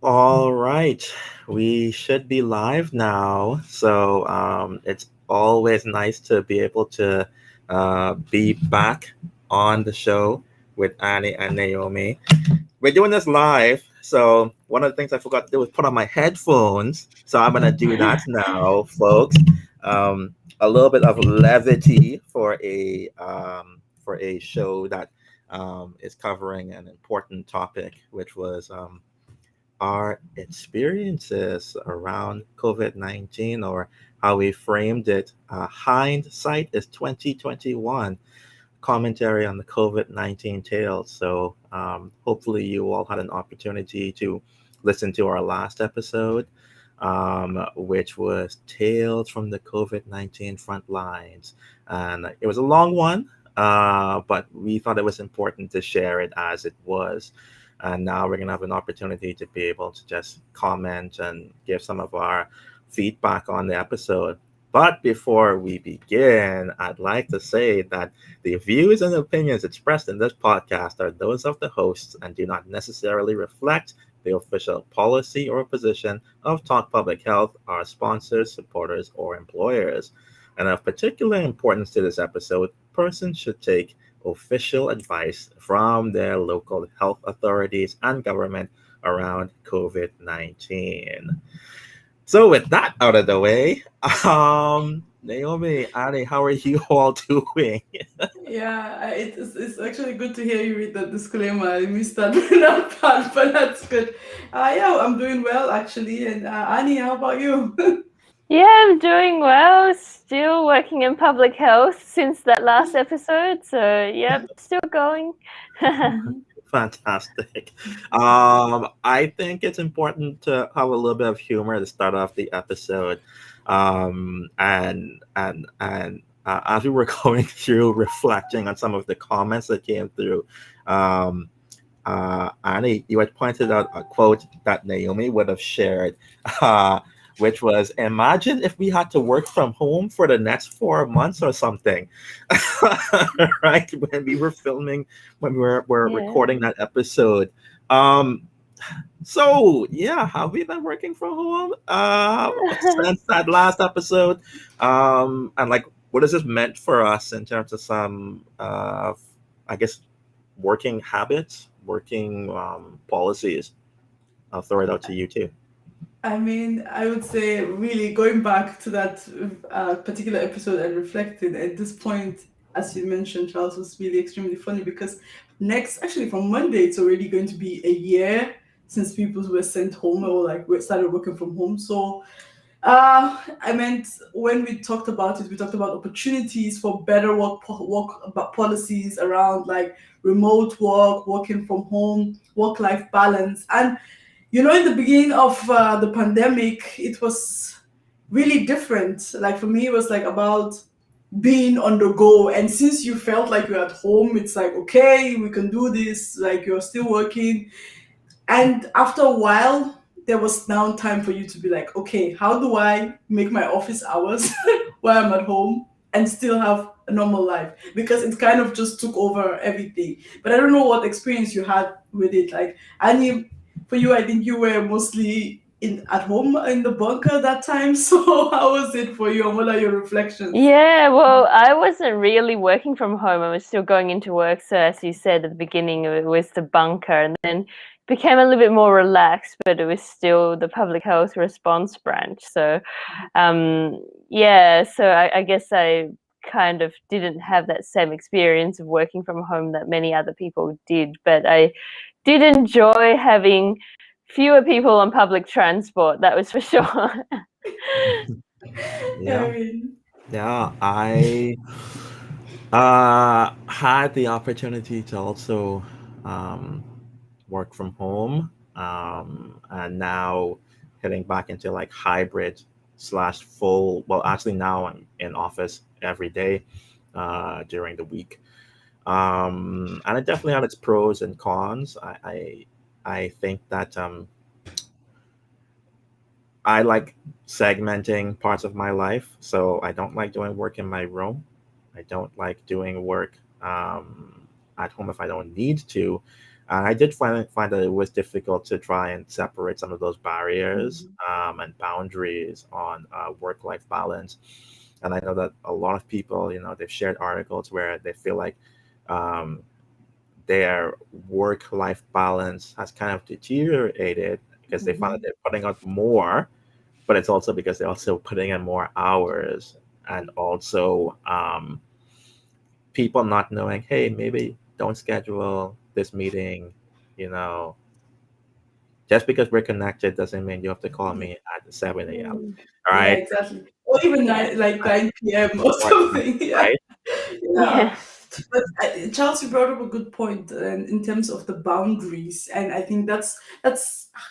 All right, we should be live now. So it's always nice to be able to be back on the show with Annie and Naomi. We're doing this live. So one of the things I forgot to do was put on my headphones. So I'm gonna do that now, folks. A little bit of levity for a show that is covering an important topic, which was our experiences around COVID-19, or how we framed it. Hindsight is 2021 commentary on the COVID-19 tales. So hopefully you all had an opportunity to listen to our last episode, which was Tales from the COVID-19 Front Lines. And it was a long one, but we thought it was important to share it as it was. And now we're going to have an opportunity to be able to just comment and give some of our feedback on the episode. But before we begin, I'd like to say that the views and opinions expressed in this podcast are those of the hosts and do not necessarily reflect the official policy or position of Talk Public Health, our sponsors, supporters, or employers. And of particular importance to this episode, persons should take official advice from their local health authorities and government around COVID 19. So, with that out of the way, Naomi, Annie, how are you all doing? Yeah, it's actually good to hear you read that disclaimer. I missed that that part, but that's good. Yeah, I'm doing well actually. And Annie, how about you? Yeah, I'm doing well. Still working in public health since that last episode. So, yep, still going. Mhm. Fantastic. I think it's important to have a little bit of humor to start off the episode. As we were going through reflecting on some of the comments that came through, um, Annie, you had pointed out a quote that Naomi would have shared, uh, which was, "Imagine if we had to work from home for the next 4 months or something." Right when we were filming, when we were Yeah. recording that episode. Um, so yeah, have we been working from home since that last episode? And like, what has this meant for us in terms of some, I guess, working habits, working policies? I'll throw it out to you too. I mean, I would say really going back to that particular episode and reflecting at this point, as you mentioned, Charles, was really extremely funny because next, actually from Monday, it's already going to be a year since people were sent home or like we started working from home. So I meant when we talked about it, we talked about opportunities for better policies around like remote work, working from home, work life balance, and in the beginning of the pandemic, it was really different. Like for me, it was like about being on the go, and since you felt like you're at home, it's like okay, we can do this. Like you're still working, and after a while, there was now time for you to be like, okay, how do I make my office hours while I'm at home and still have a normal life? Because it kind of just took over everything. But I don't know what experience you had with it. Like, Annie, for you, I think you were mostly in at home in the bunker that time. So how was it for you, and what are your reflections? Yeah, well, I wasn't really working from home. I was still going into work. So, as you said at the beginning, it was the bunker, and then became a little bit more relaxed, but it was still the public health response branch. So, yeah, so I guess I kind of didn't have that same experience of working from home that many other people did, but I did enjoy having fewer people on public transport, that was for sure. Yeah, I mean, yeah. I had the opportunity to also um, work from home, and now heading back into like hybrid slash full. Well, actually, now I'm in office every day during the week, and it definitely had its pros and cons. I think that I like segmenting parts of my life, so I don't like doing work in my room. I don't like doing work at home if I don't need to. And I did find that it was difficult to try and separate some of those barriers and boundaries on work-life balance. And I know that a lot of people, they've shared articles where they feel like um, their work-life balance has kind of deteriorated because they find that they're putting out more, but it's also because they're also putting in more hours, and also people not knowing, hey, maybe don't schedule this meeting, you know, just because we're connected doesn't mean you have to call me at 7 a.m. Mm. All Yeah, right. exactly. Or even Yeah. like 9 p.m. or What, something. Yeah. right? Yeah. Yeah. But Charles, you brought up a good point in terms of the boundaries, and I think that's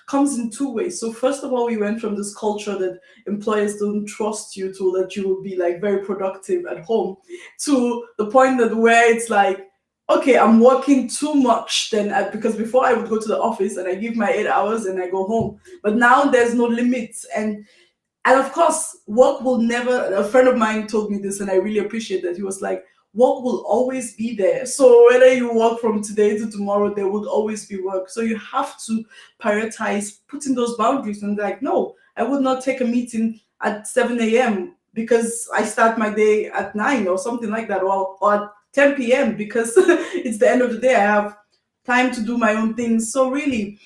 comes in two ways. So first of all, we went from this culture that employers don't trust you to let you will be like very productive at home, to the point that where it's like, okay, I'm working too much then because before I would go to the office and I give my 8 hours and I go home, but now there's no limits. And of course, work will never. A friend of mine told me this, and I really appreciate that. He was like, work will always be there. So whether you work from today to tomorrow, there would always be work. So you have to prioritize putting those boundaries and like, no, I would not take a meeting at 7 a.m. because I start my day at 9 or something like that, or at 10 p.m. because it's the end of the day. I have time to do my own things. So really,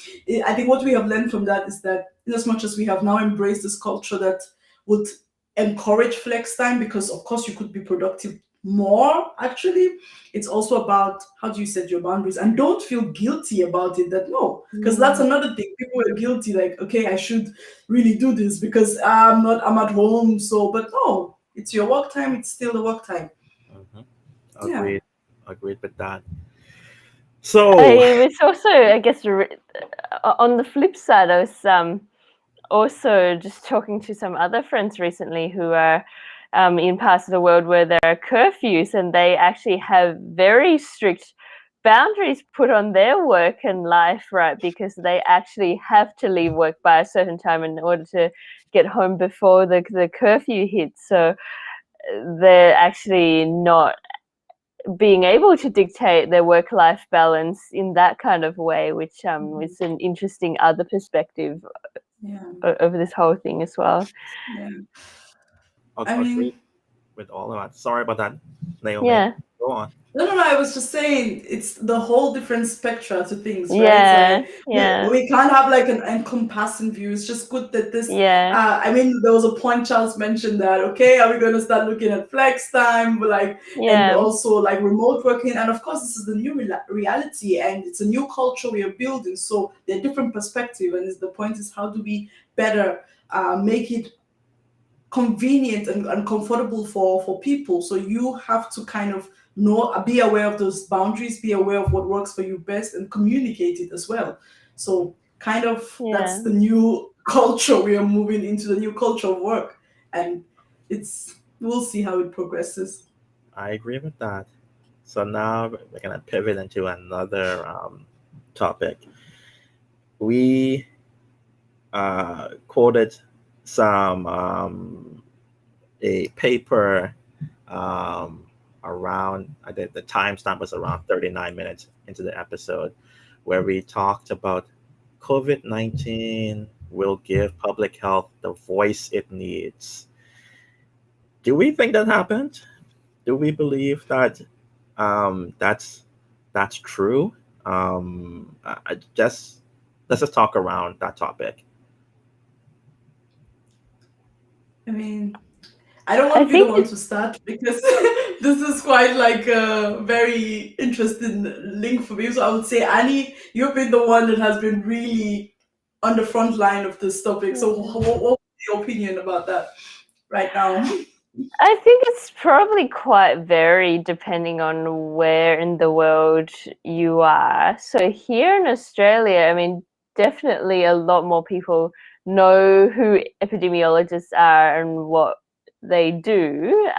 I think what we have learned from that is that in as much as we have now embraced this culture that would encourage flex time, because of course you could be productive more actually, it's also about how do you set your boundaries and don't feel guilty about it. That no, because that's another thing, people are guilty like, okay, I should really do this because I'm at home. So but no, it's your work time, it's still the work time. Hmm. Yeah. Agreed. Agreed with that. So, I was also, I guess, on the flip side, I was also just talking to some other friends recently who are in parts of the world where there are curfews, and they actually have very strict boundaries put on their work and life, right? Because they actually have to leave work by a certain time in order to get home before the curfew hits. So they're actually not being able to dictate their work-life balance in that kind of way, which is an interesting other perspective Yeah. over this whole thing as well. Yeah. I agreed mean, with all of that. Sorry about that, Naomi. Yeah, Go on. no. I was just saying it's the whole different spectra to things, right? It's yeah, like yeah, we can't have like an encompassing view. It's just good that this. yeah, I mean, there was a point Charles mentioned that. Okay, are we going to start looking at flex time, like, and yeah, also like remote working? And of course, this is the new reality, and it's a new culture we are building. So there are different perspective, and the point is how do we better make it convenient and comfortable for people. So you have to kind of know, be aware of those boundaries, be aware of what works for you best, and communicate it as well. So kind of that's yeah. the new culture. We are moving into the new culture of work, and it's we'll see how it progresses. I agree with that. So now we're gonna pivot into another topic. We quoted some a paper um, around I think the timestamp was around 39 minutes into the episode, where we talked about COVID-19 will give public health the voice it needs. Do we think that happened? Do we believe that that's true? I just let's just talk around that topic. I mean, I don't want I to be the think one to start because this is quite like a very interesting link for me. So I would say, Annie, you've been the one that has been really on the front line of this topic. So what's your opinion about that right now? I think it's probably quite varied depending on where in the world you are. So here in Australia, I mean, definitely a lot more people know who epidemiologists are and what they do.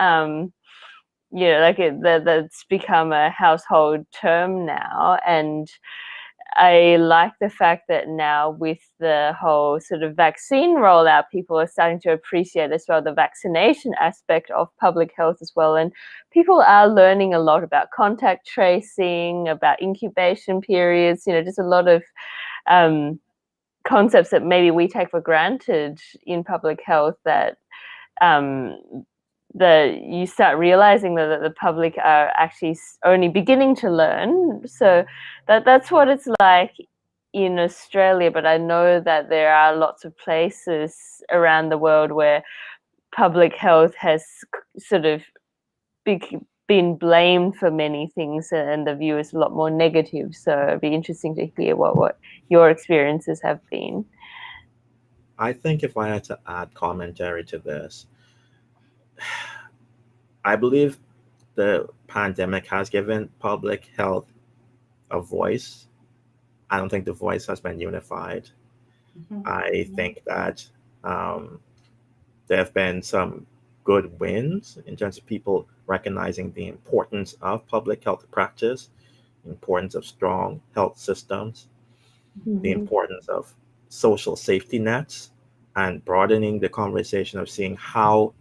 Like that's become a household term now, and I like the fact that now with the whole sort of vaccine rollout, people are starting to appreciate as well the vaccination aspect of public health as well. And people are learning a lot about contact tracing, about incubation periods, just a lot of concepts that maybe we take for granted in public health that you start realizing that the public are actually only beginning to learn. So that's what it's like in Australia, but I know that there are lots of places around the world where public health has sort of been blamed for many things, and the view is a lot more negative. So it'd be interesting to hear what your experiences have been. I think if I had to add commentary to this, I believe the pandemic has given public health a voice. I don't think the voice has been unified. I think that there have been some good wins in terms of people recognizing the importance of public health practice, the importance of strong health systems, the importance of social safety nets, and broadening the conversation of seeing how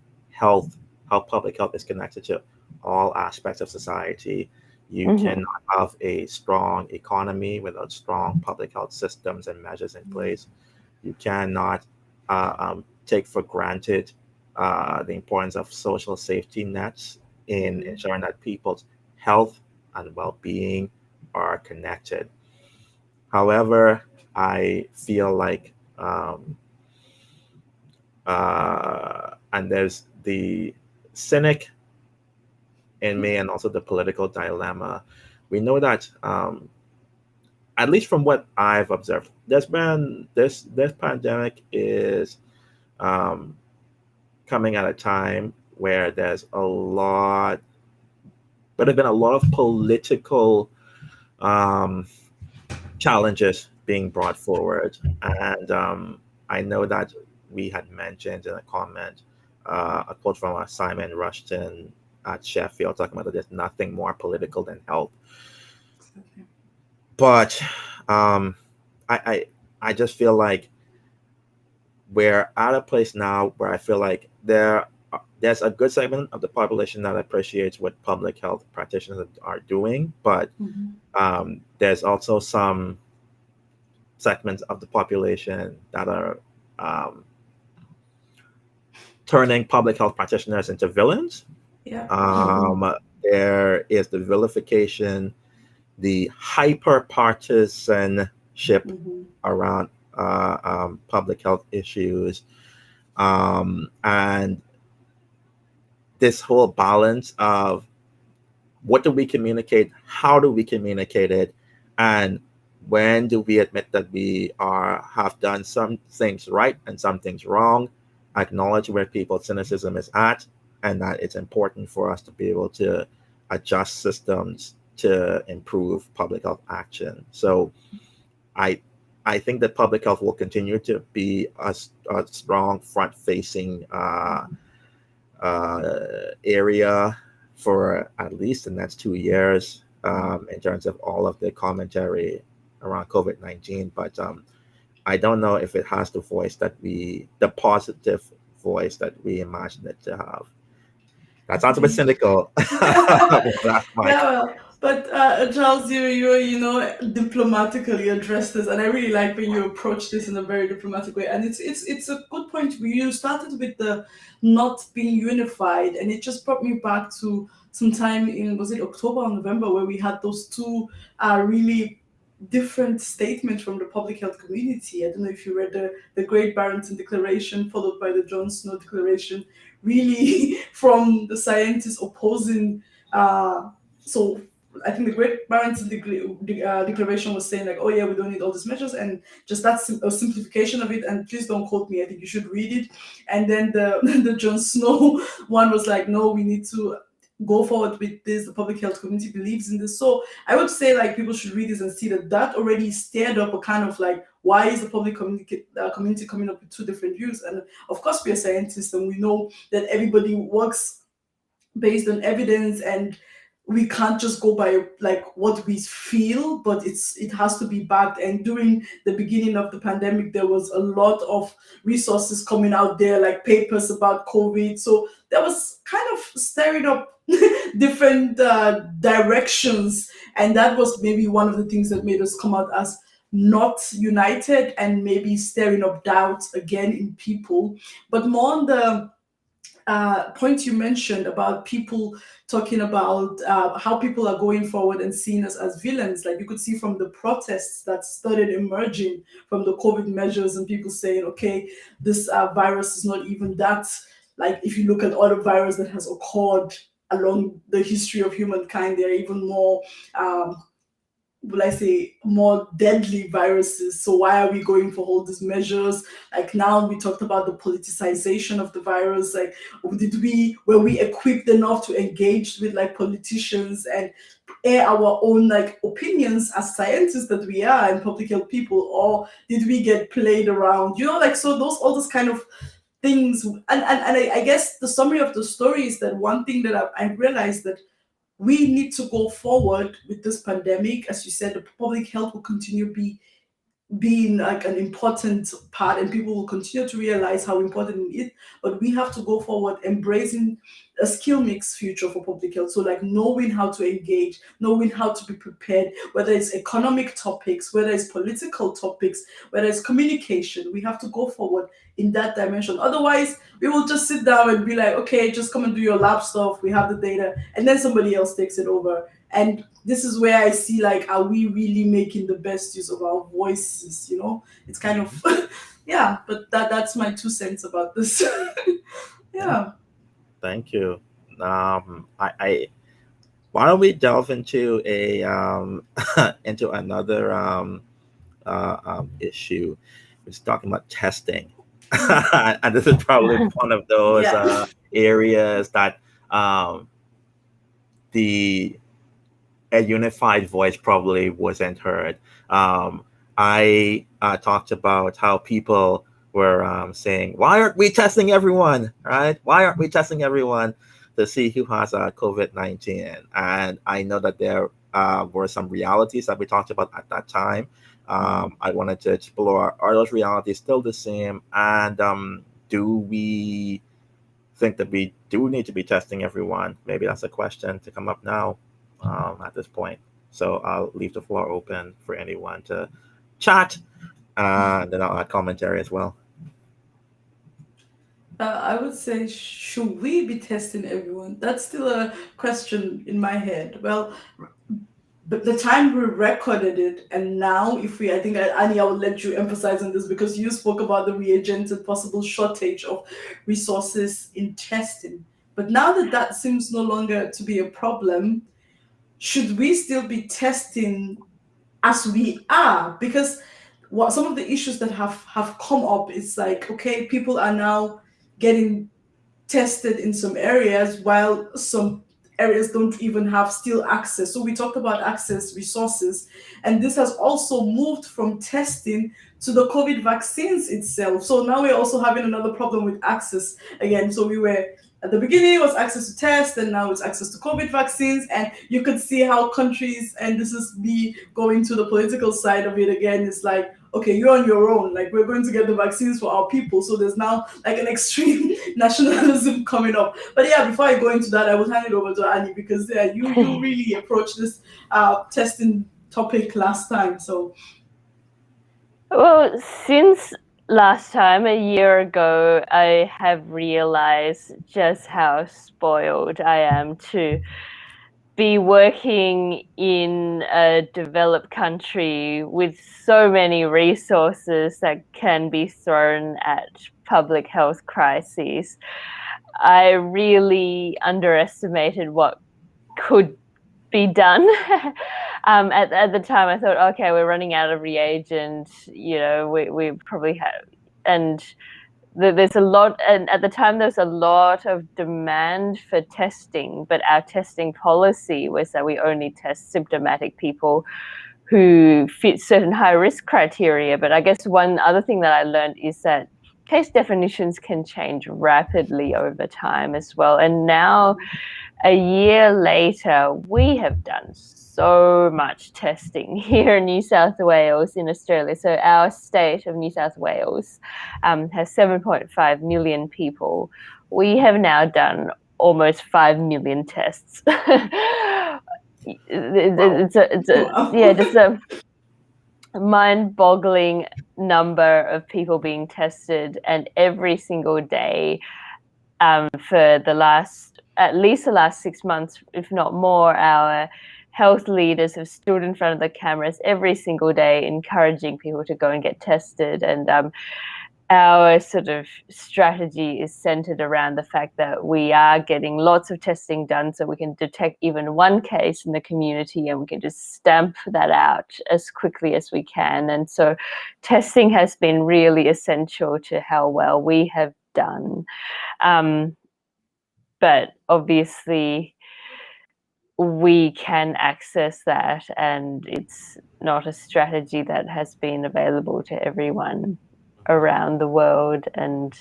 public health is connected to all aspects of society. You cannot have a strong economy without strong public health systems and measures in place. You cannot take for granted the importance of social safety nets in ensuring that people's health and well-being are connected. However, I feel like, and there's the cynic in me and also the political dilemma. We know that, at least from what I've observed, there's been this pandemic is coming at a time where there's been a lot of political challenges being brought forward. And I know that we had mentioned in a comment a quote from Simon Rushton at Sheffield talking about that there's nothing more political than health. But I just feel like we're at a place now where I feel like there's a good segment of the population that appreciates what public health practitioners are doing, but there's also some segments of the population that are turning public health practitioners into villains. There is the vilification, the hyper partisanship around public health issues, and this whole balance of what do we communicate, how do we communicate it, and when do we admit that we have done some things right and some things wrong, acknowledge where people's cynicism is at, and that it's important for us to be able to adjust systems to improve public health action. So I think that public health will continue to be a strong front-facing area for at least the next 2 years in terms of all of the commentary around COVID-19. But I don't know if it has the positive voice that we imagine it to have. That sounds a bit cynical. But Charles, you diplomatically address this, and I really like when you approach this in a very diplomatic way. And it's a good point. You started with the not being unified, and it just brought me back to some time was it October or November, where we had those two really different statements from the public health community. I don't know if you read the Great Barrington Declaration followed by the John Snow Declaration, really from the scientists opposing. So I think the Great Barrington Declaration was saying like, oh yeah, we don't need all these measures, and just that's a simplification of it. And please don't quote me. I think you should read it. And then the John Snow one was like, no, we need to go forward with this. The public health community believes in this. So I would say like people should read this and see that already stirred up a kind of like, why is the public community coming up with two different views? And of course we are scientists and we know that everybody works based on evidence, and we can't just go by like what we feel, but it has to be backed. And during the beginning of the pandemic, there was a lot of resources coming out there, like papers about COVID. So that was kind of stirring up different directions, and that was maybe one of the things that made us come out as not united and maybe stirring up doubt again in people. But more on the point you mentioned about people talking about how people are going forward and seeing us as villains. Like you could see from the protests that started emerging from the COVID measures, and people saying, okay, this virus is not even that. Like if you look at other virus that has occurred along the history of humankind, they're even more will I say, more deadly viruses. So why are we going for all these measures? Like now we talked about the politicization of the virus. Like were we equipped enough to engage with like politicians and air our own like opinions as scientists that we are and public health people, or did we get played around? Like so those all those kind of things. And I guess the summary of the story is that one thing that I realized that we need to go forward with this pandemic. As you said, the public health will continue being like an important part, and people will continue to realize how important it is. But we have to go forward embracing a skill mix future for public health. So like knowing how to engage, knowing how to be prepared, whether it's economic topics, whether it's political topics, whether it's communication, we have to go forward in that dimension. Otherwise we will just sit down and be like, okay, just come and do your lab stuff, we have the data, and then somebody else takes it over. And this is where I see like, are we really making the best use of our voices? It's kind of yeah, but that's my 2 cents about this. Yeah. Thank you. I why don't we delve into a into another issue, which is talking about testing, and this is probably one of those Yeah. areas that the a unified voice probably wasn't heard. I talked about how people were saying, "Why aren't we testing everyone? Right? Why aren't we testing everyone to see who has COVID-19?" And I know that there were some realities that we talked about at that time. I wanted to explore, are those realities still the same? And do we think that we do need to be testing everyone? Maybe that's a question to come up now at this point. So I'll leave the floor open for anyone to chat, and then I'll add commentary as well. I would say, should we be testing everyone? That's still a question in my head. Well, but the time we recorded it, and now if we, I think, Annie, I will let you emphasize on this because you spoke about the reagents and possible shortage of resources in testing. But now that that seems no longer to be a problem, should we still be testing as we are? Because what some of the issues that have come up is like, okay, people are now getting tested in some areas while some areas don't even have still access. So we talked about access resources, and this has also moved from testing to the COVID vaccines itself. So now we're also having another problem with access again. So we were at the beginning it was access to tests, and now it's access to COVID vaccines. And you could see how countries, and this is me going to the political side of it again, it's like, okay, you're on your own. Like, we're going to get the vaccines for our people. So there's now like an extreme nationalism coming up. But yeah, before I go into that, I will hand it over to Annie because you really approached this testing topic last time. So, well, since last time, a year ago, I have realized just how spoiled I am to be working in a developed country with so many resources that can be thrown at public health crises. I really underestimated what could be done. At the time, I thought, okay, we're running out of reagents. We probably have, and there's a lot, and at the time there's a lot of demand for testing, but our testing policy was that we only test symptomatic people who fit certain high risk criteria. But I guess one other thing that I learned is that case definitions can change rapidly over time as well. And now, a year later, we have done so much testing here in New South Wales in Australia. So our state of New South Wales has 7.5 million people. We have now done almost 5 million tests. Just a mind-boggling number of people being tested, and every single day for at least the last 6 months, if not more, our health leaders have stood in front of the cameras every single day encouraging people to go and get tested. And our sort of strategy is centered around the fact that we are getting lots of testing done so we can detect even one case in the community, and we can just stamp that out as quickly as we can. And so testing has been really essential to how well we have done. But obviously we can access that, and it's not a strategy that has been available to everyone around the world. And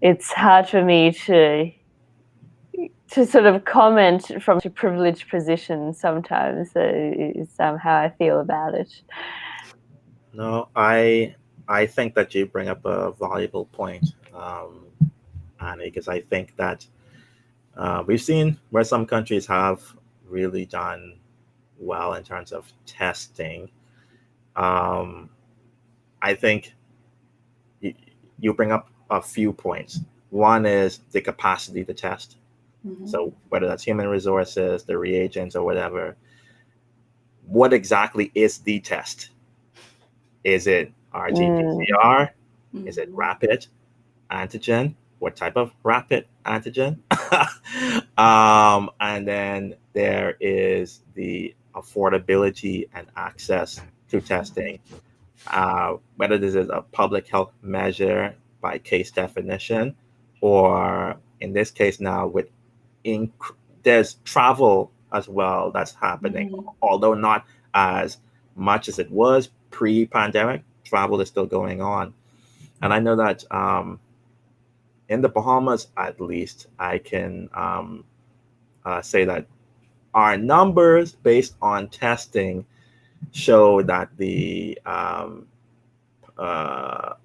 it's hard for me to sort of comment from a privileged position sometimes, is how I feel about it. No, I think that you bring up a valuable point, Annie, because I think that we've seen where some countries have really done well in terms of testing. I think you bring up a few points. One is the capacity to test. Mm-hmm. So whether that's human resources, the reagents, or whatever, what exactly is the test? Is it RT-PCR? Mm-hmm. Is it rapid antigen? What type of rapid antigen? And then there is the affordability and access to testing. Whether this is a public health measure by case definition, or in this case now there's travel as well that's happening, Mm-hmm. although not as much as it was pre-pandemic. Travel is still going on. And I know that in the Bahamas, at least, I can say that our numbers based on testing show that the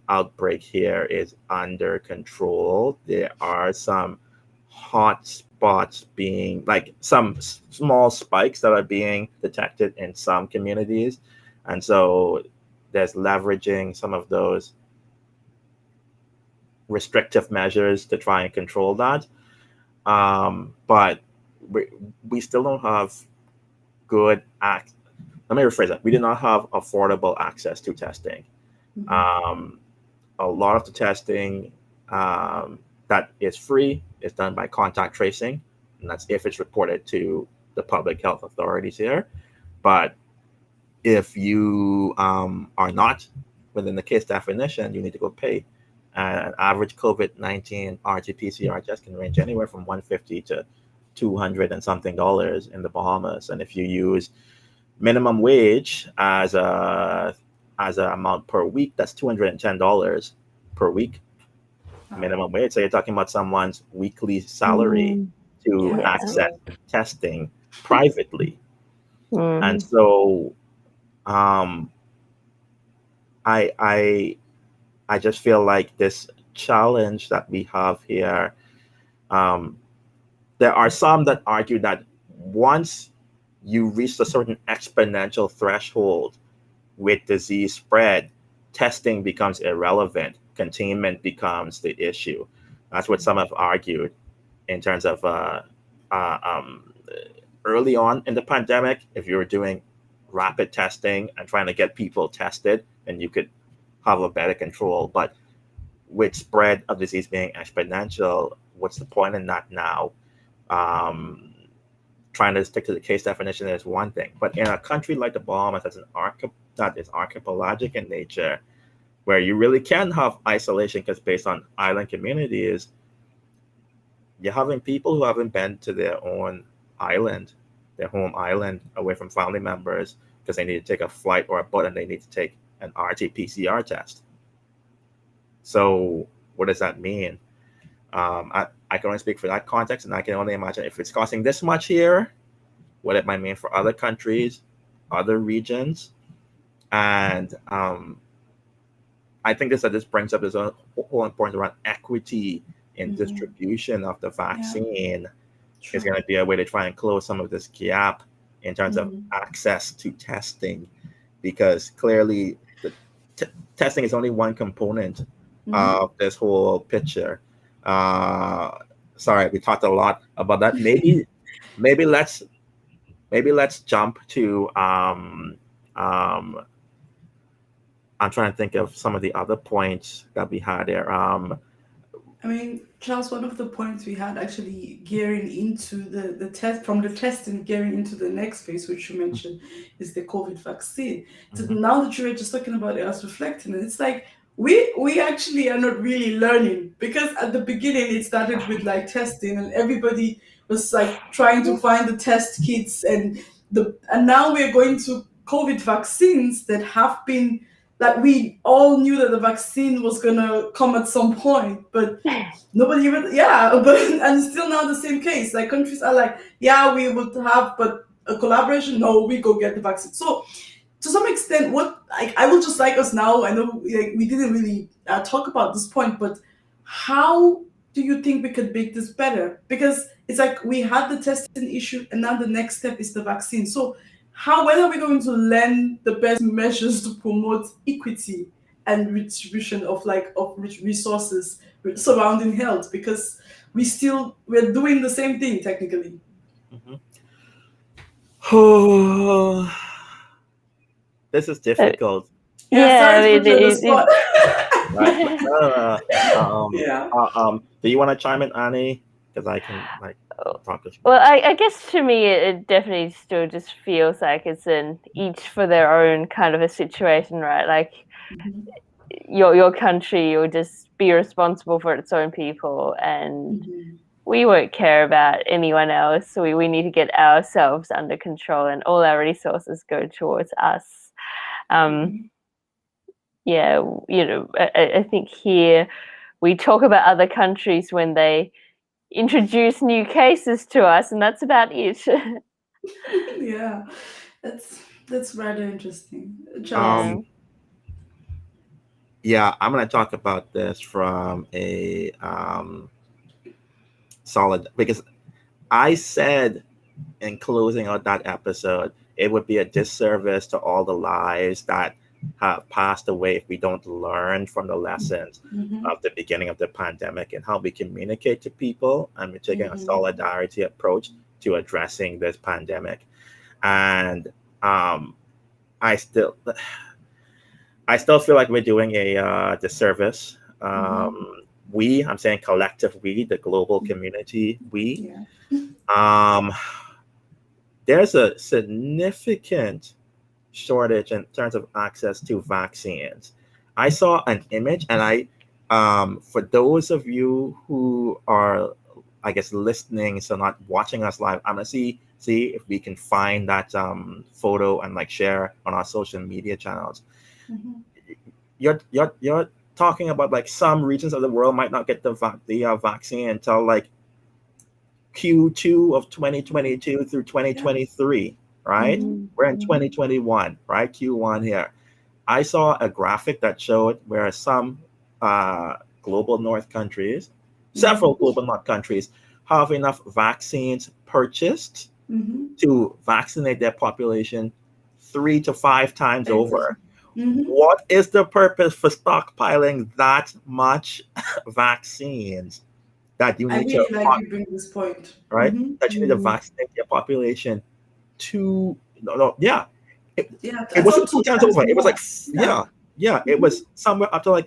outbreak here is under control. There are some hot spots being, like some small spikes that are being detected in some communities. And so there's leveraging some of those restrictive measures to try and control that. But we still don't have good let me rephrase that. We do not have affordable access to testing. Mm-hmm. A lot of the testing that is free is done by contact tracing, and that's if it's reported to the public health authorities here. But if you are not within the case definition, you need to go pay. An average COVID-19 RT-PCR test can range anywhere from $150 to $200 and something in the Bahamas. And if you use minimum wage as a amount per week, that's $210 per week minimum wage. So you're talking about someone's weekly salary to access testing privately. And so I just feel like this challenge that we have here, there are some that argue that once you reach a certain exponential threshold with disease spread, testing becomes irrelevant. Containment becomes the issue. That's what some have argued in terms of early on in the pandemic. If you were doing rapid testing and trying to get people tested, then you could have a better control. But with spread of disease being exponential, what's the point in that now? Trying to stick to the case definition is one thing, but in a country like the Bahamas, that is archipelagic in nature, where you really can have isolation, because based on island communities, you're having people who haven't been to their own island, their home island, away from family members, because they need to take a flight or a boat and they need to take an RT-PCR test. So what does that mean? I can only speak for that context, and I can only imagine if it's costing this much here, what it might mean for other countries, other regions. And I think this brings up this whole importance around equity in distribution of the vaccine. Is going to be a way to try and close some of this gap in terms of access to testing, because clearly the testing is only one component of this whole picture. Sorry, we talked a lot about that. Maybe let's jump to I'm trying to think of some of the other points that we had there. I mean, Charles, one of the points we had actually gearing into the test, from the testing gearing into the next phase, which you mentioned, is the COVID vaccine. So now that you were just talking about it, I was reflecting, and it's like we actually are not really learning, because at the beginning it started with like testing, and everybody was like trying to find the test kits, and now we're going to COVID vaccines that have been, like, we all knew that the vaccine was gonna come at some point, but nobody even, but and still now the same case. Like, countries are like, we would have, but a collaboration, no, we go get the vaccine. So to some extent, what I will just like us now, I know we didn't really talk about this point, but how do you think we could make this better? Because it's like we had the testing issue, and now the next step is the vaccine. So when are we going to learn the best measures to promote equity and redistribution of rich resources surrounding health? Because we're doing the same thing technically. This is difficult. Sorry to put you on the spot. Do you want to chime in, Annie? Because I can talk to you. Well, I guess to me it definitely still just feels like it's an each for their own kind of a situation, right? Like your country will just be responsible for its own people, and we won't care about anyone else. So we need to get ourselves under control, and all our resources go towards us. I think here we talk about other countries when they introduce new cases to us, and that's about it. That's rather interesting. I'm going to talk about this from a solid, because I said in closing out that episode, it would be a disservice to all the lives that have passed away if we don't learn from the lessons of the beginning of the pandemic and how we communicate to people, and we're taking a solidarity approach to addressing this pandemic. And I still feel like we're doing a disservice. I'm saying collective we, the global community, there's a significant shortage in terms of access to vaccines. I saw an image, and for those of you who are, I guess, listening, so not watching us live, I'm gonna see if we can find that photo and share on our social media channels. You're talking about some regions of the world might not get the vaccine until Q2 of 2022 through 2023. Right? We're in 2021, right? Q1 here. I saw a graphic that showed where some global north countries, several global north countries, have enough vaccines purchased to vaccinate their population 3 to 5 times over. What is the purpose for stockpiling that much vaccines that you need you bring this point, right? That you need to vaccinate your population it wasn't 2 times over. It was it was somewhere up to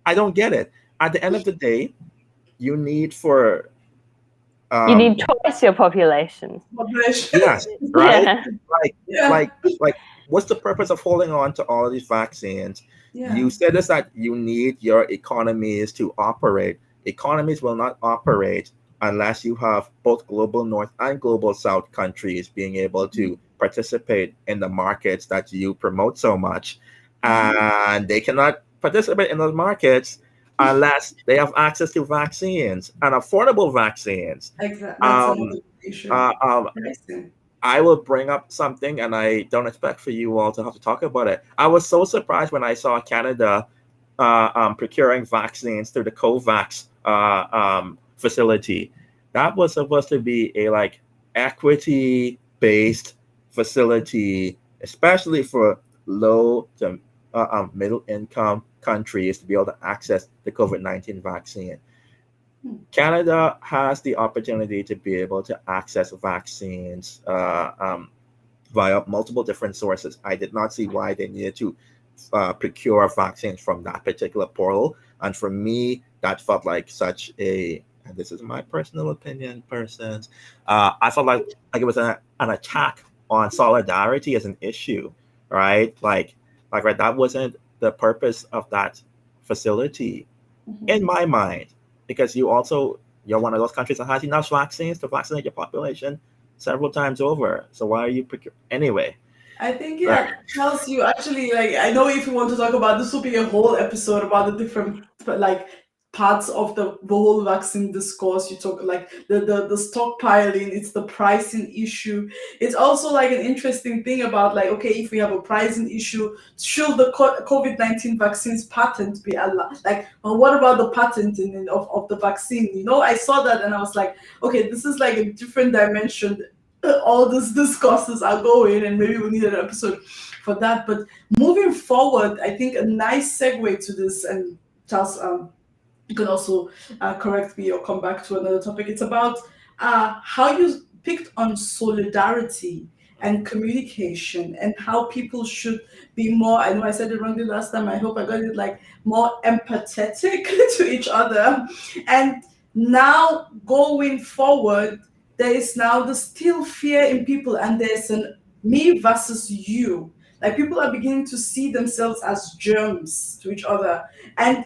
I don't get it. At the end of the day, you need for you need twice your population. Yes, right? What's the purpose of holding on to all of these vaccines? You said this, that you need your economies to operate. Economies will not operate unless you have both global north and global south countries being able to participate in the markets that you promote so much. And they cannot participate in those markets unless they have access to vaccines and affordable vaccines. Exactly. That's Um, another issue. uh, um, Pricing. I will bring up something, and I don't expect for you all to have to talk about it. I was so surprised when I saw Canada procuring vaccines through the COVAX facility. That was supposed to be a like equity based facility, especially for low to middle income countries to be able to access the COVID-19 vaccine. Canada has the opportunity to be able to access vaccines via multiple different sources. I did not see why they needed to procure vaccines from that particular portal. And for me, that felt like such a, and this is my personal opinion, persons, I felt like it was an attack on solidarity as an issue, right? Right, that wasn't the purpose of that facility in my mind, because you're one of those countries that has enough vaccines to vaccinate your population several times over. So why are you anyway? I think Right. yeah, tells you actually like I know if you want to talk about this will be a whole episode about the different like parts of the whole vaccine discourse. You talk like the stockpiling, it's the pricing issue. It's also like an interesting thing about like okay, if we have a pricing issue, should the COVID-19 vaccines patent be allowed? Like, well, what about the patenting of the vaccine? You know, I saw that and I was like, okay, this is like a different dimension all these discourses are going, and maybe we need an episode for that. But moving forward, I think a nice segue to this, and Charles, you can also correct me or come back to another topic. It's about how you picked on solidarity and communication and how people should be more, I know I said it wrongly last time, I hope I got it, like more empathetic to each other. And now going forward, there is now the still fear in people, and there's an me versus you. Like people are beginning to see themselves as germs to each other. And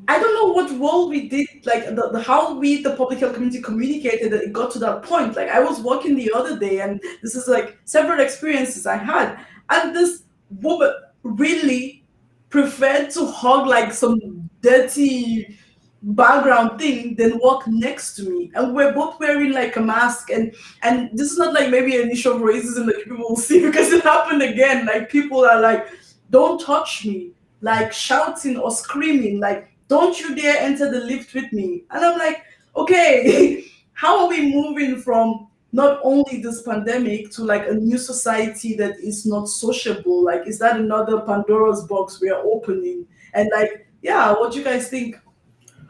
I don't know what role we did, like the how we, the public health community, communicated that it got to that point. Like I was walking the other day, and this is like several experiences I had, and this woman really preferred to hug like some dirty background thing than walk next to me, and we're both wearing like a mask, and this is not like maybe an issue of racism that people will see because it happened again. Like people are like, don't touch me, like shouting or screaming, like don't you dare enter the lift with me. And I'm like, okay, how are we moving from not only this pandemic to like a new society that is not sociable? Like, is that another Pandora's box we are opening? And like, yeah, what do you guys think?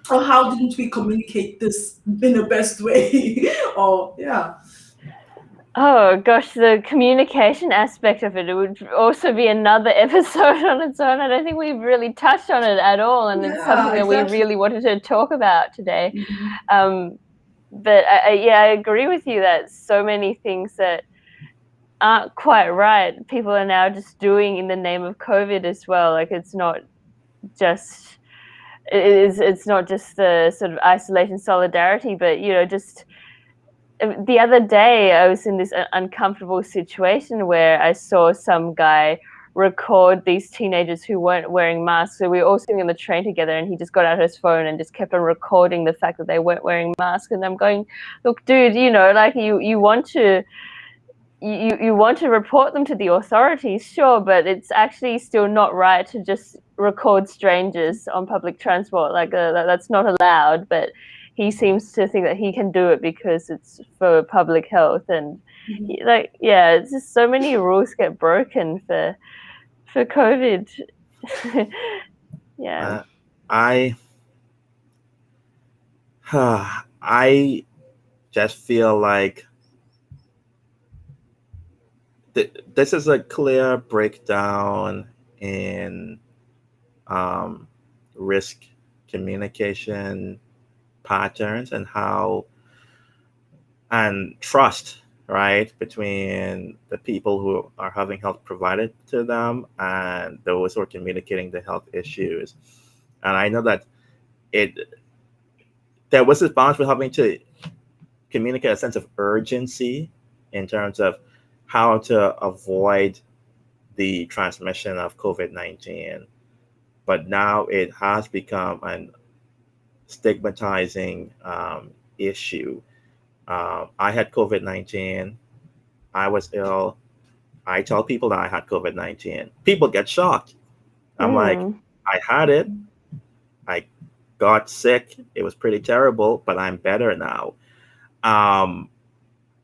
Or how didn't we communicate this in the best way? Or yeah. Oh gosh, the communication aspect of it would also be another episode on its own. I don't think we've really touched on it at all, and it's something that we really wanted to talk about today. But I agree with you that so many things that aren't quite right, people are now just doing in the name of COVID as well. Like it's not just the sort of isolation solidarity, but just the other day I was in this uncomfortable situation where I saw some guy record these teenagers who weren't wearing masks. So we were all sitting on the train together, and he just got out his phone and just kept on recording the fact that they weren't wearing masks. And I'm going, look, dude, like you want to report them to the authorities, sure, but it's actually still not right to just record strangers on public transport. Like that's not allowed. But he seems to think that he can do it because it's for public health, and it's just so many rules get broken for COVID. Yeah. I just feel like this is a clear breakdown in risk communication patterns and trust, right, between the people who are having health provided to them and those who are communicating the health issues. And I know that there was this balance with having to communicate a sense of urgency in terms of how to avoid the transmission of COVID-19, but now it has become an stigmatizing issue. I had COVID-19. I was ill. I tell people that I had COVID-19. People get shocked. I'm like, Mm. I had it. I got sick. It was pretty terrible, but I'm better now. Um,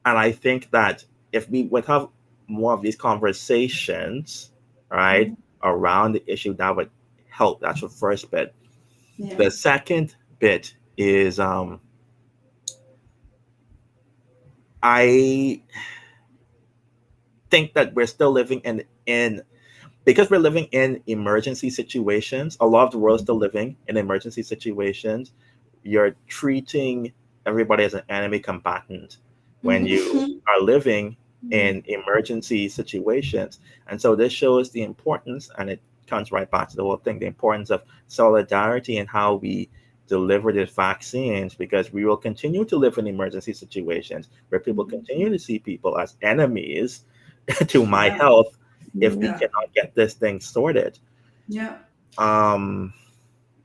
and I think that if we would have more of these conversations, right, Mhm. around the issue, that would help. That's the first bit. Yeah. The second bit is I think that we're still living in because we're living in emergency situations. A lot of the world's still living in emergency situations. You're treating everybody as an enemy combatant when you Mhm. are living Yeah. in emergency situations. And so this shows the importance, and it comes right back to the whole thing, the importance of solidarity and how we deliver these vaccines, because we will continue to live in emergency situations where people Mhm. continue to see people as enemies to my Yeah. health if we Mm. Yeah. cannot get this thing sorted. Yeah. Um,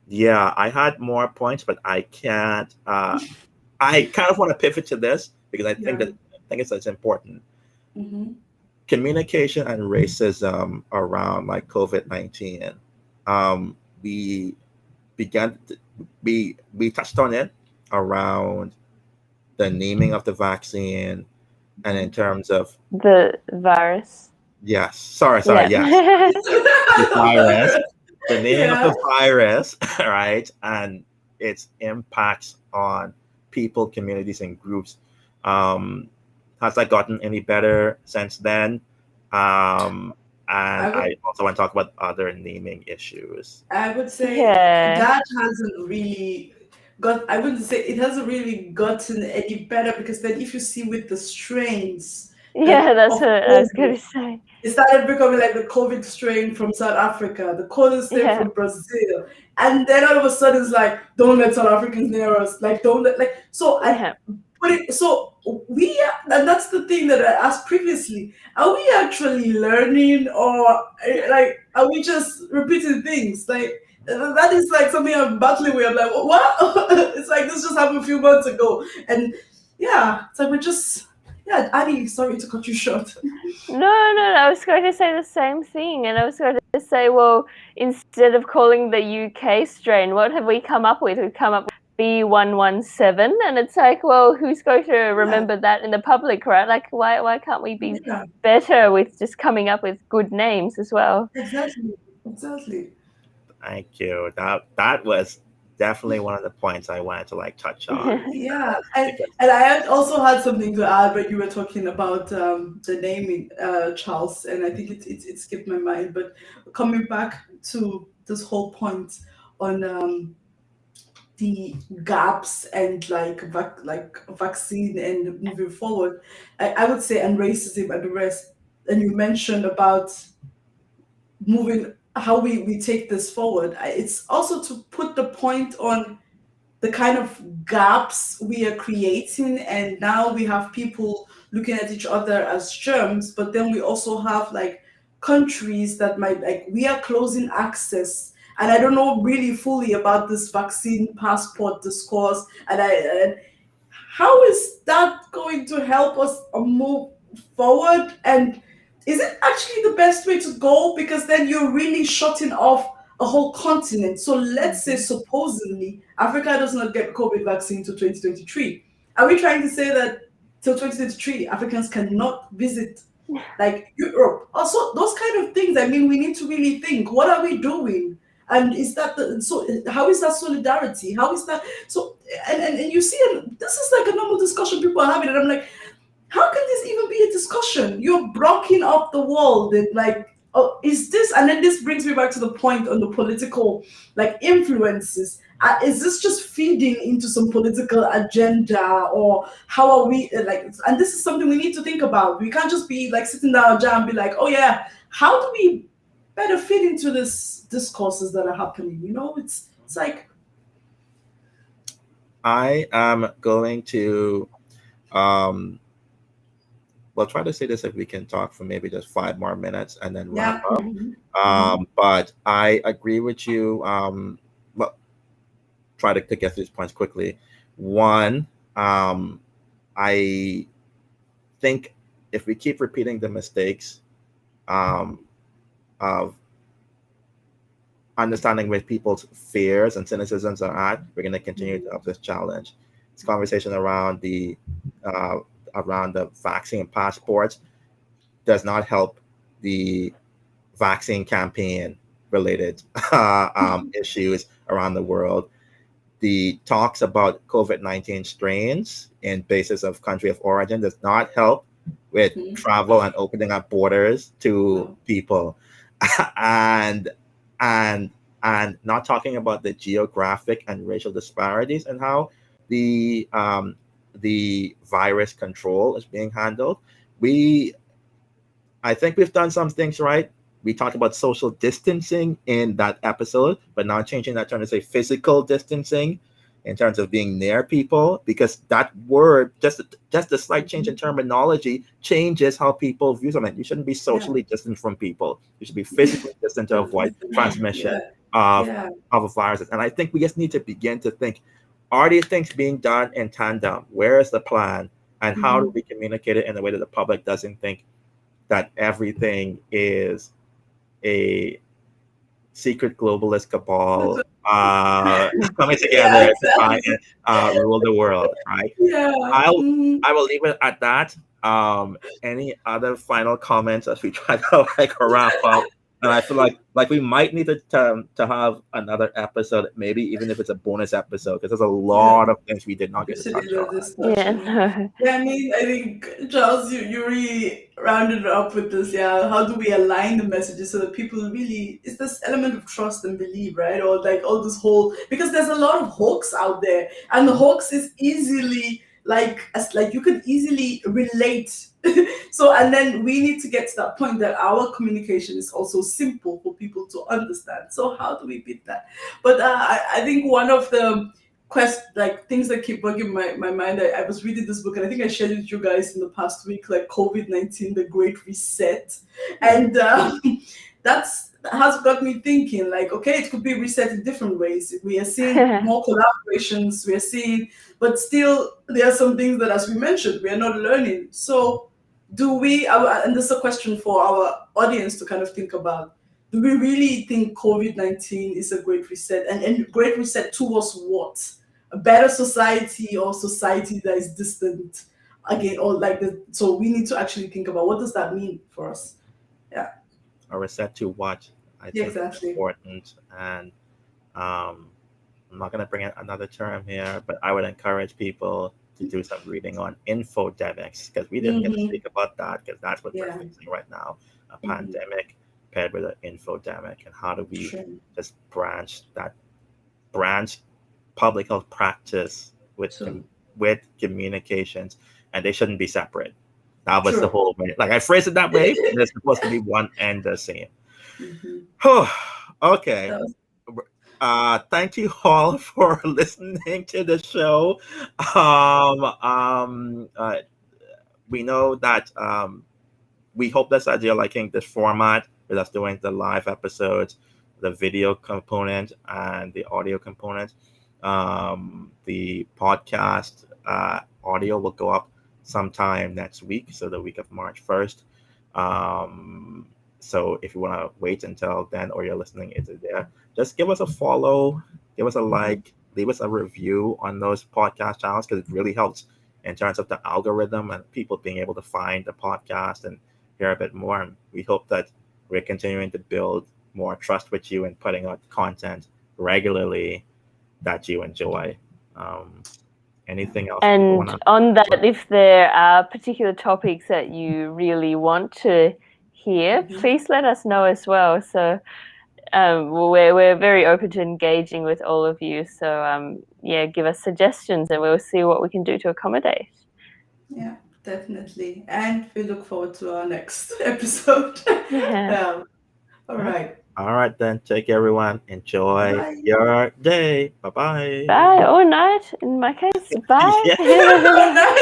yeah, I had more points, but I can't. I kind of want to pivot to this because Yeah. I think it's important. Mm-hmm. Communication and racism around like COVID-19. Um, we began. We touched on it around the naming of the vaccine, and in terms of The virus. yes, sorry, Yeah. yes, the virus, the naming of Yeah. the virus, right, and its impacts on people, communities, and groups. Um, has that gotten any better since then? Um, and I would I also want to talk about other naming issues. I would say Yeah. that hasn't really got, I wouldn't say it hasn't really gotten any better, because then if you see with the strains that Yeah, that's of what I was COVID, going to say. it started becoming like the COVID strain from South Africa, the COVID strain Yeah. from Brazil, and then all of a sudden it's like, don't let South Africans near us, like don't let, like, so I Yeah. put it, so we, and that's the thing that I asked previously, are we actually learning, or like are we just repeating things, like that is like something I'm battling with. I'm like, what? It's like this just happened a few months ago, and yeah, it's like we're just, yeah. Annie, sorry to cut you short. No, no, I was going to say the same thing. And I was going to say, well, instead of calling the UK strain, what have we come up with? We've come up with B117. And it's like, well, who's going to Yeah, remember that in the public, right? Like, why can't we be yeah, better with just coming up with good names as well? exactly, exactly. Thank you. That was definitely one of the points I wanted to like touch on Yeah, and because I had also had something to add when you were talking about the naming, Charles, and I think it skipped my mind. But coming back to this whole point on the gaps and like vaccine and moving forward, I would say, and racism and the rest. And you mentioned about moving, how we take this forward. It's also to put the point on the kind of gaps we are creating, and now we have people looking at each other as germs, but then we also have like countries that might, like, we are closing access, and I don't know really fully about this vaccine passport discourse, and how is that going to help us move forward? And is it actually the best way to go? Because then you're really shutting off a whole continent. So let's say supposedly Africa does not get COVID vaccine to 2023. Are we trying to say that till 2023 Africans cannot visit like Europe? Also, those kind of things. I mean, we need to really think. What are we doing? And is that so? How is that solidarity? How is that so? And you see, and this is like a normal discussion people are having, and I'm like, how can this even be a discussion? You're blocking up the wall. That, like, oh, is this? And then this brings me back to the point on the political, like, influences. Is this just feeding into some political agenda, or how are we like? And this is something we need to think about. We can't just be like sitting down and be like, oh yeah, how do we better fit into this discourses that are happening? It's like, I am going to um we'll try to say this if we can talk for maybe just 5 more minutes and then wrap Yeah. up. Mhm. But I agree with you. Well, try to get these points quickly. One, I think if we keep repeating the mistakes um, of understanding where people's fears and cynicisms are at, we're going to continue to have this challenge. This conversation uh, around the vaccine passports does not help the vaccine campaign related issues around the world. The talks about COVID-19 strains in basis of country of origin does not help with Mhm. travel and opening up borders to No. people. and and and not talking about the geographic and racial disparities and how the um, the virus control is being handled. We I think we've done some things right. We talked about social distancing in that episode, but now changing that term to say physical distancing in terms of being near people, because that word, just a slight change in terminology, changes how people view something. You shouldn't be Yeah. socially distant from people. You should be physically distant to avoid transmission Yeah. of Yeah. of viruses. And I think we just need to begin to think: are these things being done in tandem? Where is the plan? And how do Mhm. we communicate it in a way that the public doesn't think that everything is a secret globalist That's cabal what- coming Yeah, together to try exactly. and rule the world, right? Yeah. I'll Mhm. I will leave it at that. Any other final comments as we try to like wrap up? And I feel like we might need to have another episode, maybe even if it's a bonus episode, because there's a Yeah. lot of things we did not get to Especially touch the on. Yeah, discussion. no. Yeah, I mean, I think Charles, you really rounded it up with this. Yeah, how do we align the messages so that people really? It's this element of trust and belief, right? Or like all this whole because there's a lot of hoax out there, and the hoax is easily like you could easily relate. So and then we need to get to that point that our communication is also simple for people to understand. So how do we beat that? But I think one of the things that keep bugging my mind. I was reading this book and I think I shared it with you guys in the past week, like COVID-19, the Great Reset. And that's has got me thinking, like, okay, it could be reset in different ways. We are seeing more collaborations, we are seeing, but still there are some things that, as we mentioned, we are not learning. So do we and this is a question for our audience to kind of think about, do we really think COVID-19 is a great reset? And great reset towards what? A better society or society that is distant again? Or like so we need to actually think about what does that mean for us? Yeah, Or is set to what I yeah, think is exactly. important. And um, I'm not going to bring in another term here, but I would encourage people to do some reading on infodemics, because we didn't get to Mm-hmm. speak about that, because that's what we're Yeah. facing right now, a Mm-hmm. pandemic paired with an infodemic. And how do we True. just branch public health practice So with communications, and they shouldn't be separate. That was the true. whole way. Like I phrased it that way, but they're supposed to be one and the same. Mm-hmm. Okay. That was Thank you all for listening to the show. Um, um, uh, we know that we hope that you're liking this format with us doing the live episodes, the video component, and the audio component. The podcast audio will go up sometime next week, so the week of March 1st. Um, so if you want to wait until then, or you're listening into there, just give us a follow, give us a like, leave us a review on those podcast channels, because it really helps in terms of the algorithm and people being able to find the podcast and hear a bit more. And we hope that we're continuing to build more trust with you and putting out content regularly that you enjoy. Um, Anything else people want And to? on that, if there are particular topics that you really want to hear, Mhm. please let us know as well. So we're very open to engaging with all of you. So yeah, give us suggestions and we'll see what we can do to accommodate. Yeah, definitely. And we look forward to our next episode. um, all All right. right. All right, then. Take care, everyone. Enjoy Bye. your day. Bye bye. Bye or night, in my case. Yeah. Bye. Nice.